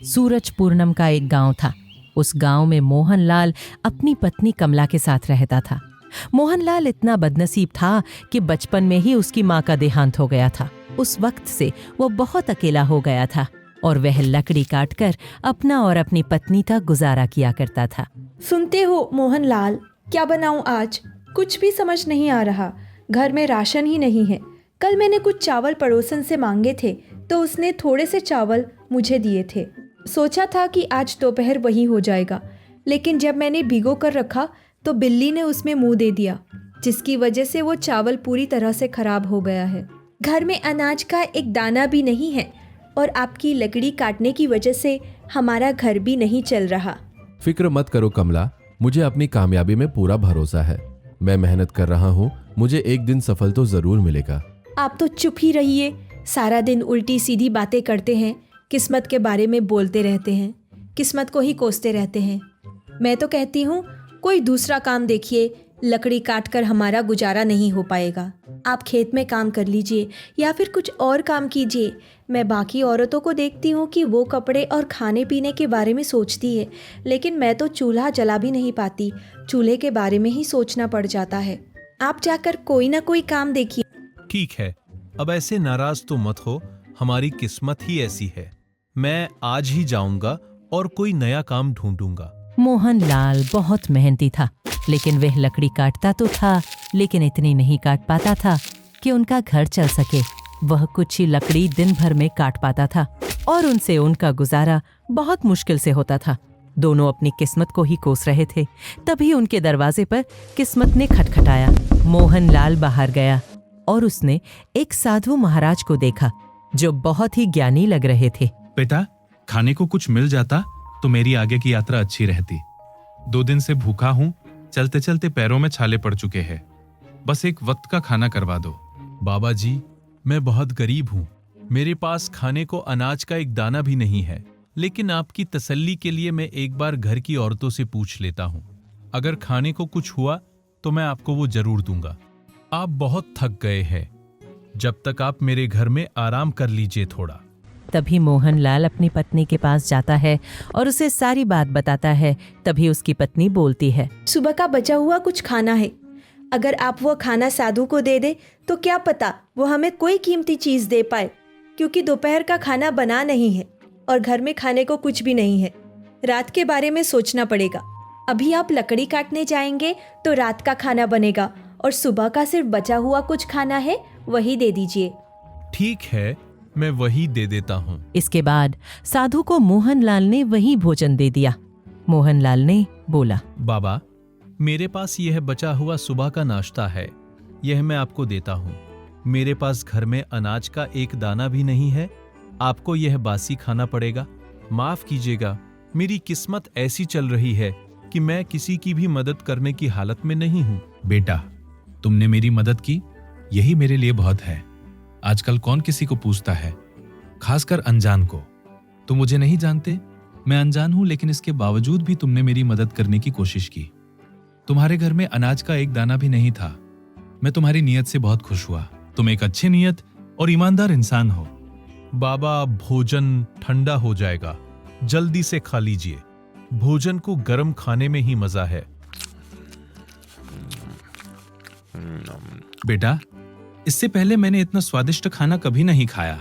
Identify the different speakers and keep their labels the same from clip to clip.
Speaker 1: सूरज पूर्णम का एक गांव था। उस गांव में मोहनलाल अपनी पत्नी कमला के साथ रहता था। मोहनलाल इतना बदनसीब था कि बचपन में ही उसकी माँ का देहांत हो गया था। उस वक्त से वो बहुत अकेला हो गया था और वह लकड़ी काटकर अपना और अपनी पत्नी का गुजारा किया करता था।
Speaker 2: सुनते हो मोहनलाल, क्या बनाऊं आज? कुछ भी समझ नहीं आ रहा। घर में राशन ही नहीं है। कल मैंने कुछ चावल पड़ोसन से मांगे थे तो उसने थोड़े से चावल मुझे दिए थे। सोचा था कि आज दोपहर वही हो जाएगा, लेकिन जब मैंने भिगो कर रखा तो बिल्ली ने उसमें मुंह दे दिया, जिसकी वजह से वो चावल पूरी तरह से खराब हो गया है। घर में अनाज का एक दाना भी नहीं है और आपकी लकड़ी काटने की वजह से हमारा घर भी नहीं चल रहा।
Speaker 3: फिक्र मत करो कमला, मुझे अपनी कामयाबी में पूरा भरोसा है। मैं मेहनत कर रहा हूँ, मुझे एक दिन सफल तो जरूर मिलेगा।
Speaker 2: आप तो चुप ही रहिए। सारा दिन उल्टी सीधी बातें करते हैं, किस्मत के बारे में बोलते रहते हैं, किस्मत को ही कोसते रहते हैं। मैं तो कहती हूँ कोई दूसरा काम देखिए, लकड़ी काट कर हमारा गुजारा नहीं हो पाएगा। आप खेत में काम कर लीजिए या फिर कुछ और काम कीजिए। मैं बाकी औरतों को देखती हूँ कि वो कपड़े और खाने पीने के बारे में सोचती है, लेकिन मैं तो चूल्हा जला भी नहीं पाती। चूल्हे के बारे में ही सोचना पड़ जाता है। आप जाकर कोई ना कोई काम देखिए।
Speaker 4: ठीक है, अब ऐसे नाराज तो मत हो, हमारी किस्मत ही ऐसी है। मैं आज ही जाऊंगा और कोई नया काम ढूंढूंगा।
Speaker 1: मोहनलाल बहुत मेहनती था, लेकिन वह लकड़ी काटता तो था, लेकिन इतनी नहीं काट पाता था कि उनका घर चल सके। वह कुछ ही लकड़ी दिन भर में काट पाता था और उनसे उनका गुजारा बहुत मुश्किल से होता था। दोनों अपनी किस्मत को ही कोस रहे थे। तभी उनके दरवाजे पर किस्मत ने खटखटाया। मोहनलाल बाहर गया और उसने एक साधु महाराज को देखा जो बहुत ही ज्ञानी लग रहे थे।
Speaker 5: बेटा, खाने को कुछ मिल जाता तो मेरी आगे की यात्रा अच्छी रहती। 2 दिन से भूखा हूँ, चलते चलते पैरों में छाले पड़ चुके हैं। बस एक वक्त का खाना करवा दो।
Speaker 4: बाबा जी, मैं बहुत गरीब हूँ। मेरे पास खाने को अनाज का एक दाना भी नहीं है, लेकिन आपकी तसल्ली के लिए मैं एक बार घर की औरतों से पूछ लेता हूँ। अगर खाने को कुछ हुआ तो मैं आपको वो जरूर दूंगा। आप बहुत थक गए हैं, जब तक आप मेरे घर में आराम कर लीजिए थोड़ा।
Speaker 1: तभी मोहनलाल अपनी पत्नी के पास जाता है और उसे सारी बात बताता है। तभी उसकी पत्नी बोलती है,
Speaker 2: सुबह का बचा हुआ कुछ खाना है। अगर आप वो खाना साधु को दे दे तो क्या पता वो हमें कोई कीमती चीज दे पाए, क्योंकि दोपहर का खाना बना नहीं है और घर में खाने को कुछ भी नहीं है। रात के बारे में सोचना पड़ेगा। अभी आप लकड़ी काटने जाएंगे तो रात का खाना बनेगा और सुबह का सिर्फ बचा हुआ कुछ खाना है, वही दे दीजिए।
Speaker 4: ठीक है, मैं वही दे देता हूँ।
Speaker 1: इसके बाद साधु को मोहनलाल ने वही भोजन दे दिया। मोहनलाल ने बोला,
Speaker 4: बाबा, मेरे पास यह बचा हुआ सुबह का नाश्ता है, यह मैं आपको देता हूँ। मेरे पास घर में अनाज का एक दाना भी नहीं है, आपको यह बासी खाना पड़ेगा। माफ कीजिएगा, मेरी किस्मत ऐसी चल रही है कि मैं किसी की भी मदद करने की हालत में नहीं हूँ।
Speaker 5: बेटा, तुमने मेरी मदद की, यही मेरे लिए बहुत है। आजकल कौन किसी को पूछता है, खासकर अनजान को। तुम मुझे नहीं जानते, मैं अनजान हूं, लेकिन इसके बावजूद भी तुमने मेरी मदद करने की कोशिश की। तुम्हारे घर में अनाज का एक दाना भी नहीं था। मैं तुम्हारी नीयत से बहुत खुश हुआ। तुम एक अच्छी नीयत और ईमानदार इंसान हो।
Speaker 4: बाबा, भोजन ठंडा हो जाएगा, जल्दी से खा लीजिए। भोजन को गर्म खाने में ही मजा है।
Speaker 5: बेटा, इससे पहले मैंने इतना स्वादिष्ट खाना कभी नहीं खाया।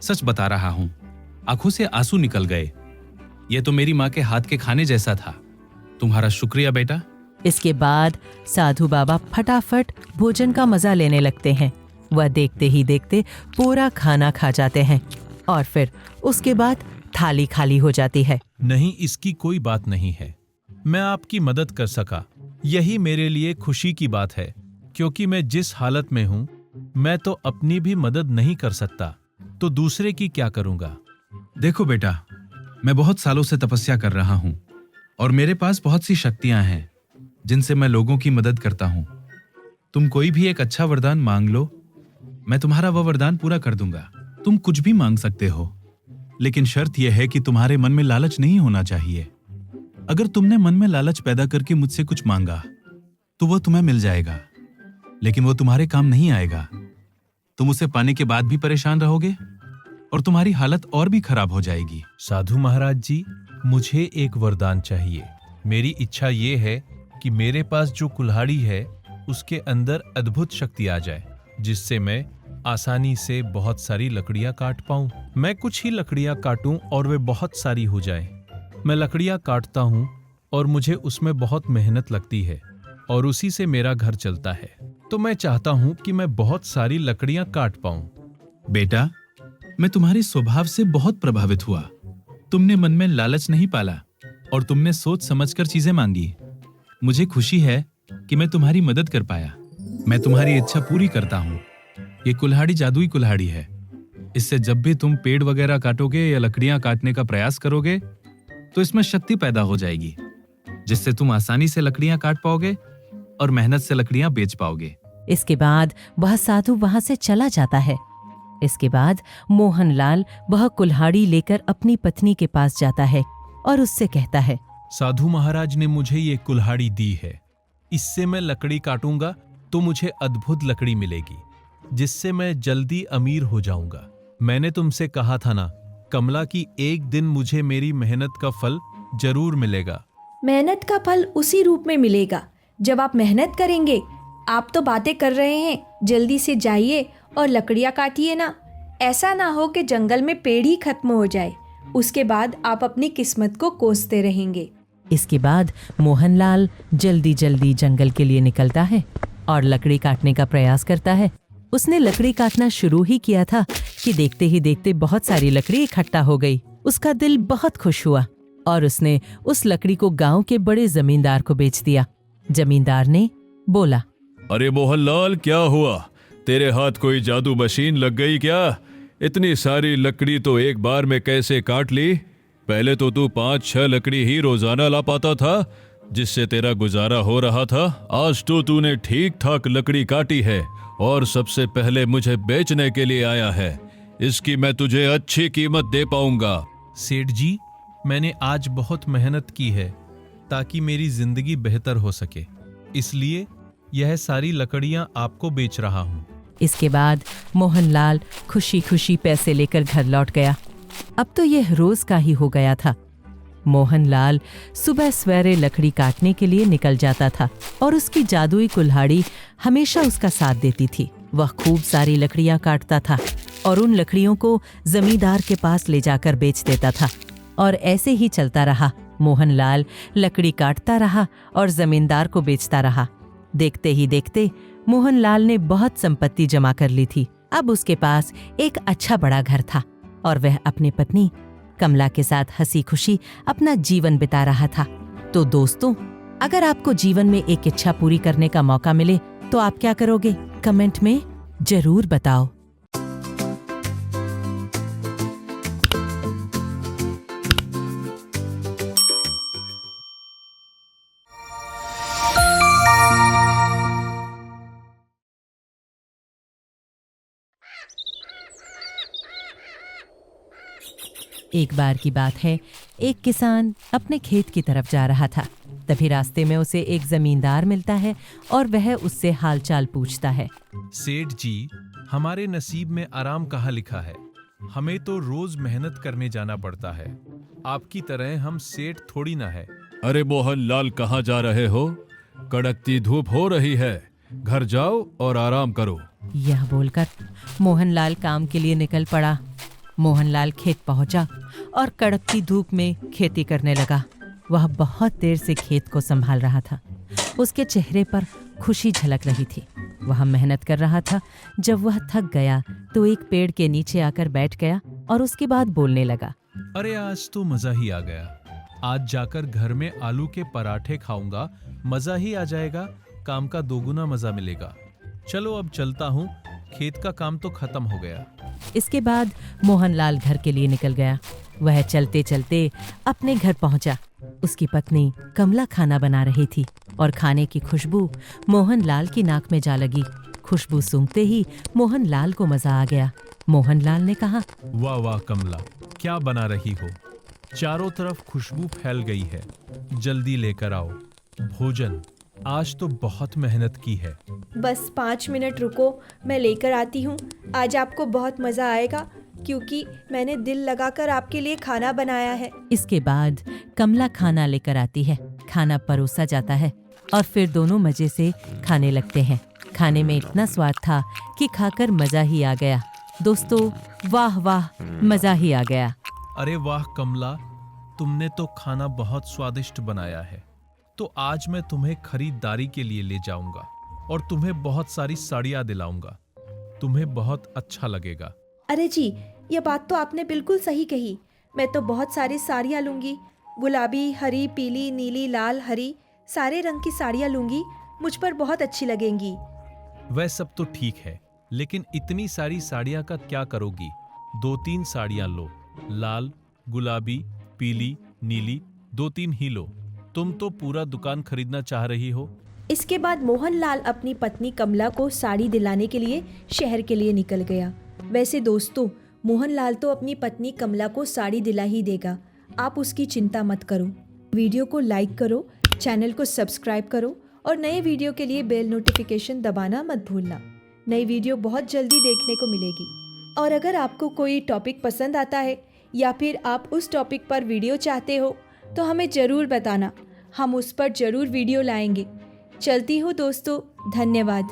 Speaker 5: सच बता रहा हूं, आंखों से आंसू निकल गए। यह तो मेरी माँ के हाथ के खाने जैसा था। तुम्हारा शुक्रिया बेटा।
Speaker 1: इसके बाद साधु बाबा फटाफट भोजन का मजा लेने लगते हैं। वह देखते ही देखते पूरा खाना खा जाते हैं और फिर उसके बाद थाली खाली हो जाती है।
Speaker 4: नहीं, इसकी कोई बात नहीं है। मैं आपकी मदद कर सका, यही मेरे लिए खुशी की बात है, क्योंकि मैं जिस हालत में हूं, मैं तो अपनी भी मदद नहीं कर सकता, तो दूसरे की क्या करूंगा।
Speaker 5: देखो बेटा, मैं बहुत सालों से तपस्या कर रहा हूं और मेरे पास बहुत सी शक्तियां हैं जिनसे मैं लोगों की मदद करता हूं। तुम कोई भी एक अच्छा वरदान मांग लो, मैं तुम्हारा वह वरदान पूरा कर दूंगा। तुम कुछ भी मांग सकते हो, लेकिन शर्त यह है कि तुम्हारे मन में लालच नहीं होना चाहिए। अगर तुमने मन में लालच पैदा करके मुझसे कुछ मांगा तो वह तुम्हें मिल जाएगा, लेकिन वो तुम्हारे काम नहीं आएगा। तुम उसे पाने के बाद भी परेशान रहोगे। और तुम्हारी हालत और भी खराब हो जाएगी।
Speaker 4: साधु महाराज जी, मुझे एक वरदान चाहिए। मेरी इच्छा ये है कि मेरे पास जो कुल्हाड़ी है उसके अंदर अद्भुत शक्ति आ जाए, जिससे मैं आसानी से बहुत सारी लकड़ियां काट पाऊं। मैं कुछ ही लकड़ियां काटूं और वे बहुत सारी हो जाएं। मैं लकड़ियां काटता हूं और मुझे उसमें बहुत मेहनत लगती है और उसी से मेरा घर चलता है। तो मैं चाहता हूं कि मैं बहुत सारी लकड़ियां काट पाऊं।
Speaker 5: बेटा, मैं तुम्हारे स्वभाव से बहुत प्रभावित हुआ। तुमने मन में लालच नहीं पाला और तुमने सोच समझकर चीजें मांगी। मुझे खुशी है कि मैं तुम्हारी मदद कर पाया। मैं तुम्हारी इच्छा पूरी करता हूँ। ये कुल्हाड़ी जादुई कुल्हाड़ी है। इससे जब भी तुम पेड़ वगैरह काटोगे या लकड़ियां काटने का प्रयास करोगे तो इसमें शक्ति पैदा हो जाएगी, जिससे तुम आसानी से लकड़ियां काट पाओगे और मेहनत से लकड़ियां बेच पाओगे।
Speaker 1: इसके बाद वह साधु वहां से चला जाता है। इसके बाद मोहनलाल वह कुल्हाड़ी लेकर अपनी पत्नी के पास जाता है और उससे कहता है,
Speaker 4: साधु महाराज ने मुझे ये कुल्हाड़ी दी है। इससे मैं लकड़ी काटूंगा तो मुझे अद्भुत लकड़ी मिलेगी, जिससे मैं जल्दी अमीर हो जाऊंगा। मैंने तुमसे कहा था ना कमला कि एक दिन मुझे मेरी मेहनत का फल जरूर मिलेगा।
Speaker 2: मेहनत का फल उसी रूप में मिलेगा जब आप मेहनत करेंगे। आप तो बातें कर रहे हैं, जल्दी से जाइए और लकड़ियाँ काटिए ना। ऐसा ना हो कि जंगल में पेड़ ही खत्म हो जाए, उसके बाद आप अपनी किस्मत को कोसते रहेंगे।
Speaker 1: इसके बाद मोहनलाल जल्दी जल्दी जंगल के लिए निकलता है और लकड़ी काटने का प्रयास करता है। उसने लकड़ी काटना शुरू ही किया था कि देखते ही देखते बहुत सारी लकड़ी इकट्ठा हो गई। उसका दिल बहुत खुश हुआ और उसने उस लकड़ी को गांव के बड़े जमींदार को बेच दिया। जमींदार ने बोला,
Speaker 6: अरे मोहनलाल, क्या हुआ? तेरे हाथ कोई जादू मशीन लग गई क्या? इतनी सारी लकड़ी तो एक बार में कैसे काट ली? पहले तो तू 5-6 लकड़ी ही रोजाना ला पाता था, जिससे तेरा गुजारा हो रहा था। आज तो तूने ठीक ठाक लकड़ी काटी है और सबसे पहले मुझे बेचने के लिए आया है। इसकी मैं तुझे अच्छी कीमत दे पाऊंगा।
Speaker 4: सेठ जी, मैंने आज बहुत मेहनत की है ताकि मेरी जिंदगी बेहतर हो सके, इसलिए यह सारी लकड़ियां आपको बेच रहा हूं।
Speaker 1: इसके बाद मोहनलाल खुशी खुशी पैसे लेकर घर लौट गया। अब तो यह रोज का ही हो गया था। मोहनलाल सुबह सवेरे लकड़ी काटने के लिए निकल जाता था और उसकी जादुई कुल्हाड़ी हमेशा उसका साथ देती थी। वह खूब सारी लकड़ियां काटता था और उन लकड़ियों को जमींदार के पास ले जाकर बेच देता था और ऐसे ही चलता रहा। मोहनलाल लकड़ी काटता रहा और जमींदार को बेचता रहा। देखते ही देखते मोहनलाल ने बहुत संपत्ति जमा कर ली थी। अब उसके पास एक अच्छा बड़ा घर था और वह अपनी पत्नी कमला के साथ हंसी खुशी अपना जीवन बिता रहा था। तो दोस्तों, अगर आपको जीवन में एक इच्छा पूरी करने का मौका मिले तो आप क्या करोगे? कमेंट में जरूर बताओ। एक बार की बात है, एक किसान अपने खेत की तरफ जा रहा था। तभी रास्ते में उसे एक जमींदार मिलता है और वह उससे हालचाल पूछता है।
Speaker 4: सेठ जी, हमारे नसीब में आराम कहाँ लिखा है? हमें तो रोज मेहनत करने जाना पड़ता है। आपकी तरह हम सेठ थोड़ी ना है।
Speaker 6: अरे मोहनलाल, कहाँ जा रहे हो? कड़कती धूप हो रही है, घर जाओ और आराम करो।
Speaker 1: यह बोलकर मोहनलाल काम के लिए निकल पड़ा। मोहनलाल खेत पहुंचा और कड़कती धूप में खेती करने लगा। वह बहुत देर से खेत को संभाल रहा था। उसके चेहरे पर खुशी झलक रही थी। वह मेहनत कर रहा था। जब वह थक गया तो एक पेड़ के नीचे आकर बैठ गया और उसके बाद बोलने लगा,
Speaker 4: अरे आज तो मजा ही आ गया। आज जाकर घर में आलू के पराठे खाऊंगा, मजा ही आ जाएगा। काम का दोगुना मजा मिलेगा। चलो अब चलता हूँ, खेत का काम तो खत्म हो गया।
Speaker 1: इसके बाद मोहनलाल घर के लिए निकल गया। वह चलते चलते अपने घर पहुंचा। उसकी पत्नी कमला खाना बना रही थी और खाने की खुशबू मोहनलाल की नाक में जा लगी। खुशबू सूंघते ही मोहनलाल को मजा आ गया। मोहनलाल ने कहा,
Speaker 4: वाह वाह कमला, क्या बना रही हो? चारों तरफ खुशबू फैल गई है। जल्दी लेकर आओ भोजन। आज तो बहुत मेहनत की है।
Speaker 2: बस 5 मिनट रुको, मैं लेकर आती हूँ। आज आपको बहुत मज़ा आएगा क्योंकि मैंने दिल लगाकर आपके लिए खाना बनाया है।
Speaker 1: इसके बाद कमला खाना लेकर आती है। खाना परोसा जाता है और फिर दोनों मजे से खाने लगते हैं। खाने में इतना स्वाद था कि खाकर मजा ही आ गया। दोस्तों, वाह वाह, मजा ही आ गया।
Speaker 4: अरे वाह कमला, तुमने तो खाना बहुत स्वादिष्ट बनाया है। तो आज मैं तुम्हें खरीदारी के लिए ले जाऊंगा और तुम्हें बहुत सारी साड़ियां दिलाऊंगा। तुम्हें बहुत अच्छा लगेगा।
Speaker 2: अरे जी, ये बात तो आपने बिल्कुल सही कही। मैं तो बहुत सारी साड़ियाँ लूँगी। गुलाबी, हरी, पीली, नीली, लाल, हरी, सारे रंग की साड़ियाँ लूँगी। मुझ पर बहुत अच्छी लगेंगी।
Speaker 4: वह सब तो ठीक है, लेकिन इतनी सारी साड़ियां का क्या करोगी? 2-3 साड़ियां लो। लाल, गुलाबी, पीली, नीली, 2-3 ही लो। तुम तो पूरा दुकान खरीदना चाह रही हो।
Speaker 2: इसके बाद मोहनलाल अपनी पत्नी कमला को साड़ी दिलाने के लिए शहर के लिए निकल गया। वैसे दोस्तों, मोहनलाल तो अपनी पत्नी कमला को साड़ी दिला ही देगा। आप उसकी चिंता मत करो। वीडियो को लाइक करो, चैनल को सब्सक्राइब करो और नए वीडियो के लिए बेल नोटिफिकेशन दबाना मत भूलना। नई वीडियो बहुत जल्दी देखने को मिलेगी। और अगर आपको कोई टॉपिक पसंद आता है या फिर आप उस टॉपिक पर वीडियो चाहते हो तो हमें ज़रूर बताना। हम उस पर ज़रूर वीडियो लाएंगे। चलती हूँ दोस्तों, धन्यवाद।